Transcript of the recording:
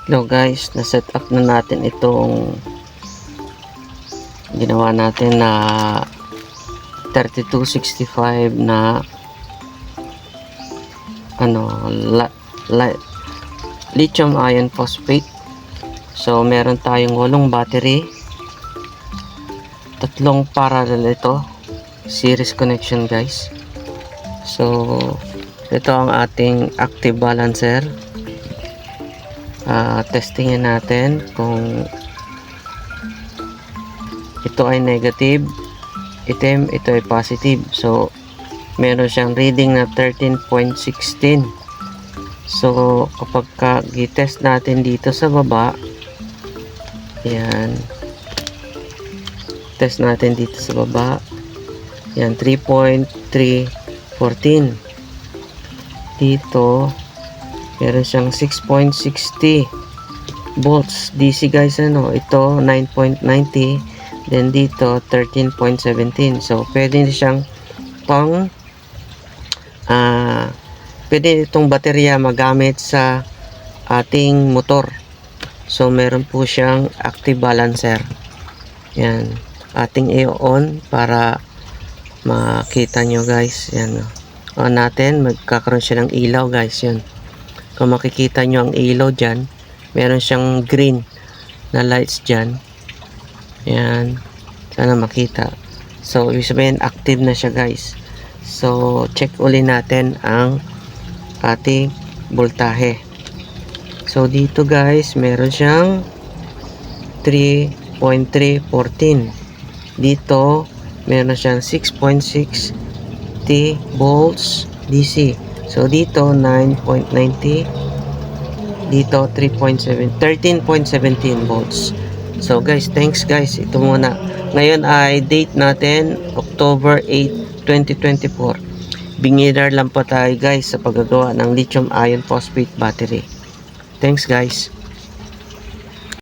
Hello guys, na-set up na natin itong ginawa natin na 3265 na lithium iron phosphate. So meron tayong 8 battery, 3 parallel ito, series connection guys. So ito ang ating active balancer. Testingin natin kung ito ay negative, itim, ito ay positive. So meron siyang reading na 13.16. so kapag i-test natin dito sa baba, yan, test natin dito sa baba, yan, 3.314. dito meron siyang 6.60 volts DC guys. Ito 9.90, then dito 13.17. so pwede siyang pwede itong baterya magamit sa ating motor. So meron po siyang active balancer, yan, ating i-on para makita nyo guys. Yan, on natin, magkakaroon siya ng ilaw guys. Yan, kung makikita nyo ang ilaw dyan, meron siyang green na lights dyan. Yan, sana makita. So ibig sabihin active na siya guys. So check uli natin ang ating voltahe. So dito guys, meron siyang 3.314. dito meron siyang 6.60 volts DC. So dito 9.90, dito 13.17 volts. So guys, thanks guys. Ito muna. Ngayon ay date natin October 8, 2024. Beginner lang po tayo guys sa paggagawa ng lithium iron phosphate battery. Thanks guys.